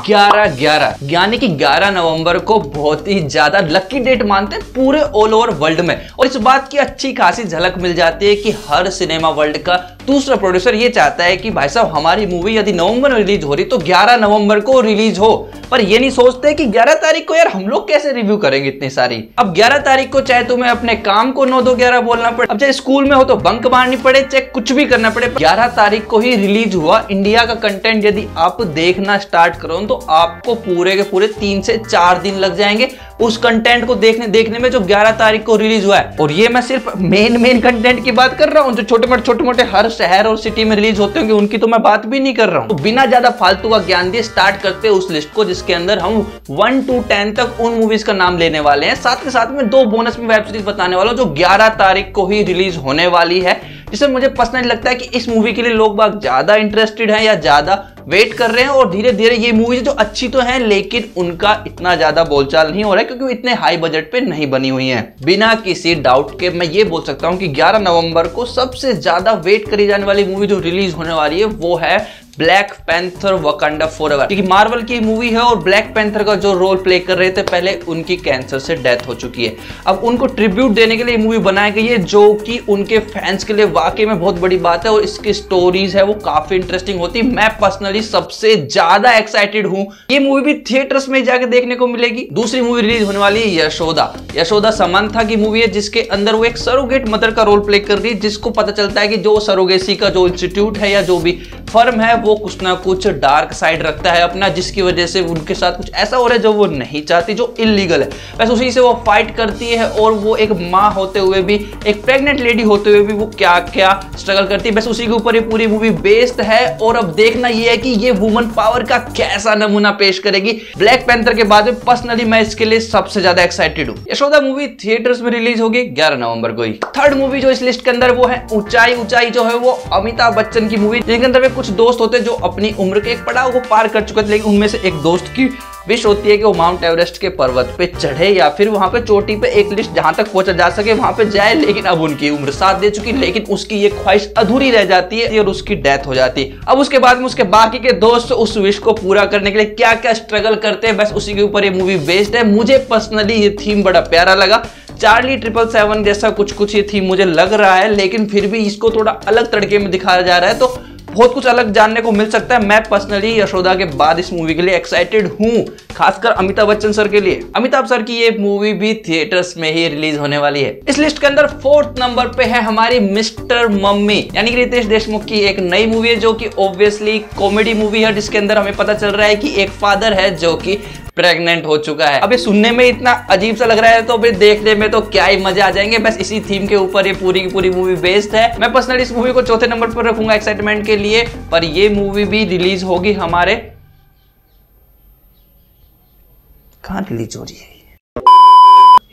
11/11 यानी कि 11 नवंबर को बहुत ही ज्यादा लकी डेट मानते हैं पूरे ऑल ओवर वर्ल्ड में। और इस बात की अच्छी खासी झलक मिल जाती है कि हर सिनेमा वर्ल्ड का दूसरा प्रोड्यूसर ये चाहता है कि भाई साहब हमारी मूवी यदि नवंबर में रिलीज हो रही तो 11 नवंबर को रिलीज हो, पर ये नहीं सोचते कि 11 तारीख को यार हम लोग कैसे रिव्यू करेंगे इतनी सारी। अब 11 तारीख को चाहे तुम्हें अपने काम को 9-2-11 बोलना पड़े, अब चाहे स्कूल में हो तो बंक मारनी पड़े, चाहे कुछ भी करना पड़े, 11 तारीख को ही रिलीज हुआ इंडिया का कंटेंट यदि आप देखना स्टार्ट करो तो आपको पूरे के पूरे 3 से 4 दिन लग जाएंगे उस कंटेंट को देखने में जो 11 तारीख को रिलीज हुआ है। और ये मैं सिर्फ मेन कंटेंट की बात कर रहा हूँ, जो छोटे मोटे हर शहर और सिटी में रिलीज होते होंगे उनकी तो मैं बात भी नहीं कर रहा हूँ। तो बिना ज्यादा फालतू का ज्ञान दिए स्टार्ट करते हैं उस लिस्ट को जिसके अंदर हम 1 to 10 तक उन मूवीज का नाम लेने वाले हैं, साथ के साथ में 2 बोनस में वेब सीरीज बताने वाला हूं जो 11 तारीख को ही रिलीज होने वाली है, जिससे मुझे पर्सनली लगता है कि इस मूवी के लिए लोग बाग ज्यादा इंटरेस्टेड हैं या ज्यादा वेट कर रहे हैं। और धीरे धीरे ये मूवीज जो अच्छी तो हैं लेकिन उनका इतना ज्यादा बोलचाल नहीं हो रहा है क्योंकि वो इतने हाई बजट पे नहीं बनी हुई हैं। बिना किसी डाउट के मैं ये बोल सकता हूं कि 11 नवंबर को सबसे ज्यादा वेट करी जाने वाली मूवी जो रिलीज होने वाली है वो है ब्लैक पैंथर वकांडा फॉरएवर, क्योंकि मार्वल की मूवी है और ब्लैक पैंथर का जो रोल प्ले कर रहे थे पहले उनकी कैंसर से डेथ हो चुकी है। अब उनको ट्रिब्यूट देने के लिए मूवी बनाई गई है जो कि उनके फैंस के लिए वाकई में बहुत बड़ी बात है और इसकी स्टोरीज है वो काफी इंटरेस्टिंग होती है। मैं पर्सनली सबसे ज्यादा एक्साइटेड हूं, ये मूवी भी थिएटर्स में जाके देखने को मिलेगी। दूसरी मूवी रिलीज होने वाली है यशोदा समंथा की मूवी है जिसके अंदर वो एक सरोगेट मदर का रोल प्ले कर रही है, जिसको पता चलता है कि जो सरोगेसी का जो इंस्टीट्यूट है या जो भी फर्म है वो कुछ ना कुछ डार्क साइड रखता है अपना, जिसकी वजह से उनके साथ कुछ ऐसा हो रहा है जो वो नहीं चाहती, जो इलीगल है। बस उसी से वो फाइट करती है और वो एक माँ होते हुए भी, एक प्रेग्नेंट लेडी होते हुए भी वो क्या क्या स्ट्रगल करती है, बस उसी के ऊपर ये पूरी मूवी बेस्ड है। और अब देखना ये है कि ये वुमन पावर का कैसा नमूना पेश करेगी। ब्लैक पैंथर के बाद में पर्सनली मैं इसके लिए सबसे ज्यादा एक्साइटेड हूँ। यशोदा मूवी थिएटर्स में रिलीज होगी 11 नवंबर को ही। थर्ड मूवी जो इस लिस्ट के अंदर वो है ऊंचाई जो है वो अमिताभ बच्चन की मूवी, जिनके अंदर कुछ दोस्त होते हैं जो अपनी उम्र के एक पड़ाव को पार कर चुके थे, लेकिन उनमें से एक दोस्त की विश होती है कि वो माउंट एवरेस्ट के पर्वत पे चढ़े या फिर वहां पे चोटी पे एक लिस्ट जहां तक पहुंचा जा सके वहां पे जाए, लेकिन अब उनकी उम्र साथ दे चुकी, लेकिन उसकी ये ख्वाहिश अधूरी रह जाती है और उसकी डेथ हो जाती है। अब उसके बाद में उसके बाकी के दोस्त उस विश को पूरा करने के लिए क्या क्या स्ट्रगल करते हैं, बस उसी के ऊपर ये मूवी बेस्ड है। मुझे पर्सनली ये थीम बड़ा प्यारा लगा, चार्ली 777 जैसा कुछ ये थीम मुझे लग रहा है, लेकिन फिर भी इसको थोड़ा अलग तड़के में दिखाया जा रहा है तो बहुत कुछ अलग जानने को मिल सकता है। मैं पर्सनली यशोदा के बाद इस मूवी के लिए एक्साइटेड हूं, खासकर अमिताभ बच्चन सर के लिए। अमिताभ सर की ये मूवी भी थिएटर्स में ही रिलीज होने वाली है। इस लिस्ट के अंदर 4th नंबर पे है हमारी मिस्टर मम्मी, यानी कि रितेश देशमुख की एक नई मूवी है जो कि ऑब्वियसली कॉमेडी मूवी है, जिसके अंदर हमें पता चल रहा है कि एक फादर है जो कि प्रेग्नेंट हो चुका है। अब ये सुनने में इतना अजीब सा लग रहा है तो फिर देखने में तो क्या ही मजा आ जाएंगे। बस इसी थीम के ऊपर ये पूरी की पूरी मूवी बेस्ड है। मैं पर्सनली इस मूवी को 4थे नंबर पर रखूंगा एक्साइटमेंट के लिए, पर ये मूवी भी रिलीज होगी हमारे कहां रिलीज हो रही है,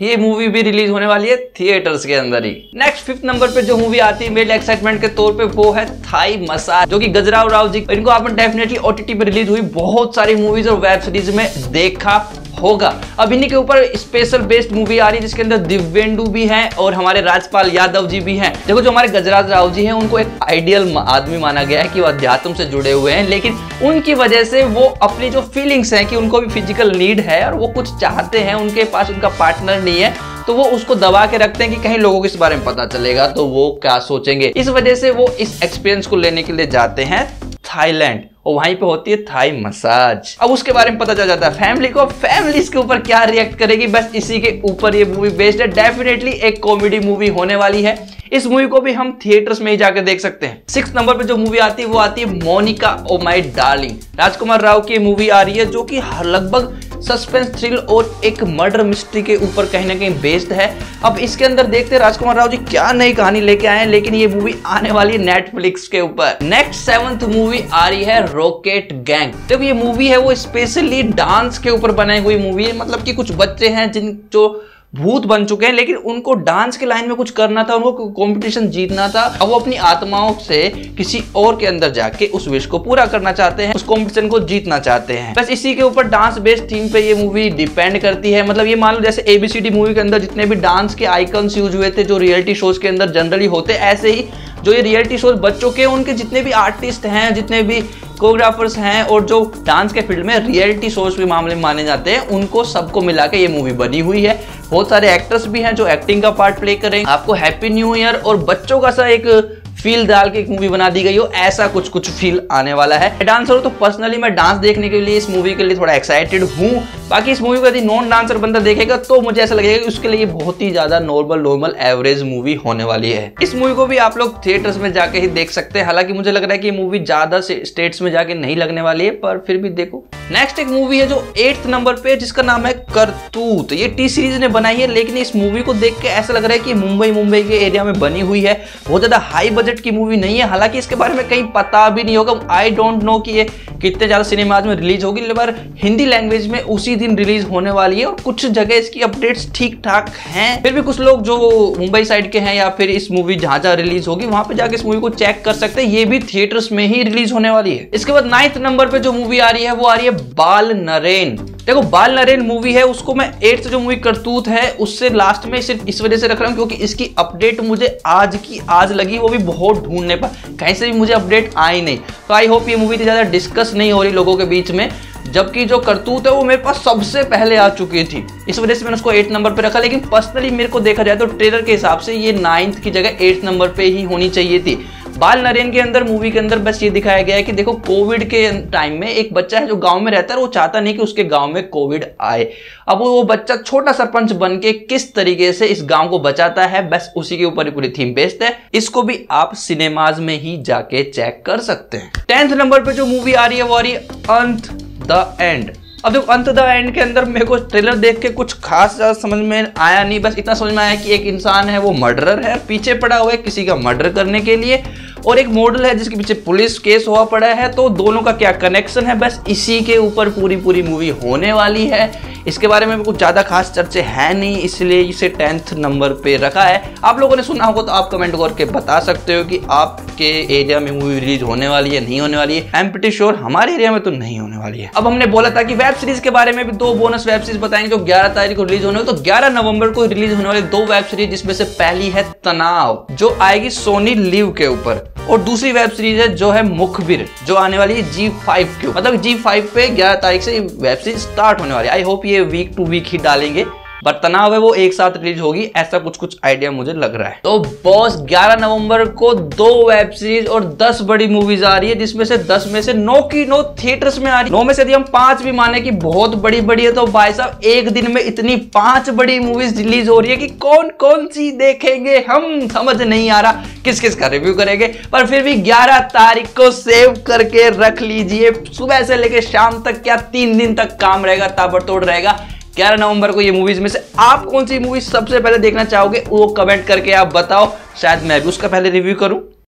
ये मूवी भी रिलीज होने वाली है थिएटर्स के अंदर ही। नेक्स्ट 5th नंबर पे जो मूवी आती है मेरे एक्साइटमेंट के तौर पे वो है थाई मसाज, जो कि गजराव राव जी, इनको आपने डेफिनेटली ओटीटी पे रिलीज हुई बहुत सारी मूवीज और वेब सीरीज में देखा होगा। अब इन्हीं के ऊपर स्पेशल बेस्ड मूवी आ रही है जिसके अंदर दिव्येंदु भी हैं और हमारे राजपाल यादव जी भी हैं। देखो जो हमारे गजराज राव जी हैं उनको एक आइडियल आदमी माना गया है कि वो अध्यात्म से जुड़े हुए हैं, लेकिन उनकी वजह से वो अपनी जो फीलिंग्स हैं कि उनको भी फिजिकल नीड है और वो कुछ चाहते हैं, उनके पास उनका पार्टनर नहीं है तो वो उसको दबा के रखते हैं कि कहीं लोगों को इस बारे में पता चलेगा तो वो क्या सोचेंगे। इस वजह से वो इस एक्सपीरियंस को लेने के लिए जाते हैं थाईलैंड और वहीं पे होती है थाई मसाज। अब उसके बारे में पता चल जाता है फैमिली को, फैमिली इसके ऊपर क्या रिएक्ट करेगी, बस इसी के ऊपर ये मूवी बेस्ड है। डेफिनेटली एक कॉमेडी मूवी होने वाली है। इस मूवी को भी हम थिएटर्स में ही जाकर देख सकते हैं। 6th नंबर पे जो मूवी आती है वो आती है मोनिका ओ माय डार्लिंग, राजकुमार राव की मूवी आ रही है जो कि लगभग सस्पेंस थ्रिल और एक मर्डर मिस्ट्री के ऊपर कहीं ना कहीं बेस्ड है। अब इसके अंदर देखते हैं राजकुमार राव जी क्या नई कहानी लेके आए हैं, लेकिन ये मूवी आने वाली है नेटफ्लिक्स के ऊपर। नेक्स्ट 7th मूवी आ रही है रॉकेट गैंग। जब ये मूवी है वो स्पेशली डांस के ऊपर बनाई हुई मूवी है, मतलब कि कुछ बच्चे हैं जो भूत बन चुके हैं लेकिन उनको डांस के लाइन में कुछ करना था, उनको कंपटीशन जीतना था। अब वो अपनी आत्माओं से किसी और के अंदर जाके उस विश को पूरा करना चाहते हैं, उस कंपटीशन को जीतना चाहते हैं। बस इसी के ऊपर डांस बेस्ड थीम पे ये मूवी डिपेंड करती है। मतलब ये मान लो जैसे ABCD मूवी के अंदर जितने भी डांस के आइकन्स यूज हुए थे जो रियलिटी शोज के अंदर जनरली होते, ऐसे ही जो ये रियलिटी शोज बच्चों के, उनके जितने भी आर्टिस्ट हैं, जितने भी कोरियोग्राफर्स हैं और जो डांस के फील्ड में रियलिटी शोज के मामले में माने जाते हैं, उनको सबको मिला के ये मूवी बनी हुई है। बहुत सारे एक्टर्स भी हैं जो एक्टिंग का पार्ट प्ले करेंगे। आपको हैप्पी न्यू ईयर और बच्चों का सा एक फील डाल के एक मूवी बना दी गई हो, ऐसा कुछ फील आने वाला है। डांसर हो तो पर्सनली मैं डांस देखने के लिए इस मूवी के लिए थोड़ा एक्साइटेड हूँ। बाकी इस मूवी को यदि नॉन डांसर बंदा देखेगा तो मुझे ऐसा लगेगा कि उसके लिए बहुत ही ज्यादा नॉर्मल एवरेज मूवी होने वाली है। इस मूवी को भी आप लोग थिएटर्स में जाके ही देख सकते हैं। हालांकि मुझे लग रहा है कि ये मूवी ज्यादा स्टेट्स में जाके नहीं लगने वाली है, पर फिर भी देखो। नेक्स्ट एक मूवी है जो 8th नंबर पे, जिसका नाम है करतूत। ये टी सीरीज ने बनाई है, लेकिन इस मूवी को देख के ऐसा लग रहा है कि मुंबई के एरिया में बनी हुई है। बहुत ज्यादा हाई बजट की मूवी नहीं है। हालांकि इसके बारे में कहीं पता भी नहीं होगा। आई डोंट नो कि ये कितने ज्यादा सिनेमाज में रिलीज होगी, पर हिंदी लैंग्वेज में उसी दिन रिलीज होने वाली है और कुछ जगह इसकी अपडेट्स ठीक ठाक हैं। फिर भी कुछ लोग जो मुंबई साइड के हैं या फिर इस मूवी जहां रिलीज होगी वहां पे जाके इस मूवी को चेक कर सकते हैं। ये भी थिएटर्स में ही रिलीज होने वाली है। इसके बाद 9th नंबर पे जो मूवी आ रही है वो आ रही है बाल नरेन। देखो बाल नरेन मूवी है, उसको मैं 8th जो मूवी करतूत है उससे लास्ट में सिर्फ इस वजह से रख रहा हूँ क्योंकि इसकी अपडेट मुझे आज लगी, वो भी बहुत ढूंढने पर, कहीं से भी मुझे अपडेट आई नहीं। तो आई होप ये मूवी ज्यादा डिस्कस नहीं हो रही लोगों के बीच में, जबकि जो करतूत है वो मेरे पास सबसे पहले आ चुकी थी। इस वजह से मैंने उसको 8th नंबर पे रखा। लेकिन पर्सनली मेरे को देखा जाए तो ट्रेलर के हिसाब से ये 9th की जगह 8th नंबर पे ही होनी चाहिए थी। बाल नरेन के अंदर, मूवी के अंदर बस ये दिखाया गया है कि देखो कोविड के टाइम में एक बच्चा है जो गांव में रहता है, वो चाहता नहीं कि उसके गांव में कोविड आए। अब वो बच्चा छोटा सरपंच बन के किस तरीके से इस गांव को बचाता है, बस उसी के ऊपर ही पूरी थीम बेस्ड है। इसको भी आप सिनेमाज में ही जाके चेक कर सकते हैं। 10th नंबर पे जो मूवी आ रही है वो आ रही है अंत द एंड। अब देखो अंत द एंड के अंदर मेरे को ट्रेलर देख के कुछ खास ज्यादा समझ में आया नहीं। बस इतना समझ में आया कि एक इंसान है वो मर्डरर है, पीछे पड़ा हुआ है किसी का मर्डर करने के लिए, और एक मॉडल है जिसके पीछे पुलिस केस हुआ पड़ा है। तो दोनों का क्या कनेक्शन है, बस इसी के ऊपर पूरी मूवी होने वाली है। इसके बारे में कुछ ज्यादा खास चर्चे है नहीं, इसलिए इसे 10th नंबर पे रखा है। आप लोगों ने सुना होगा तो आप कमेंट करके बता सकते हो कि आपके एरिया में मूवी रिलीज होने वाली है, नहीं होने वाली है। आई एम प्रीटी श्योर हमारे एरिया में तो नहीं होने वाली है। अब हमने बोला था कि वेब सीरीज के बारे में भी 2 बोनस वेब सीरीज बताएंगे जो 11 तारीख को रिलीज होने वाली। तो 11 नवंबर को रिलीज होने वाली 2 वेब सीरीज, जिसमें से पहली है तनाव जो आएगी सोनी लिव के ऊपर, और दूसरी वेब सीरीज है जो है मुखबिर जो आने वाली है G5 के, मतलब G5 पे 11 तारीख से वेब सीरीज स्टार्ट होने वाली है। आई होप ये वीक टू वीक ही डालेंगे, पर तनाव है वो एक साथ रिलीज होगी, ऐसा कुछ आइडिया मुझे लग रहा है। तो बॉस 11 नवंबर को 2 वेब सीरीज और 10 बड़ी मूवीज आ रही है, जिसमें से 10 में से 9 की 9 थिएटर्स में आ रही है। 9 में से यदि हम 5 भी माने कि बहुत बड़ी है, तो भाई साहब एक दिन में इतनी 5 बड़ी मूवीज रिलीज हो रही है कि कौन सी देखेंगे हम, समझ नहीं आ रहा किस का रिव्यू करेंगे। पर फिर भी 11 तारीख को सेव करके रख लीजिए। सुबह से लेकर शाम तक, क्या 3 दिन तक काम रहेगा, ताबड़तोड़ रहेगा। 11 नवंबर को ये मूवीज में से आप कौन सी मूवी सबसे पहले देखना चाहोगे वो कमेंट करके आप बताओ, शायद मैं भी उसका पहले रिव्यू करूं।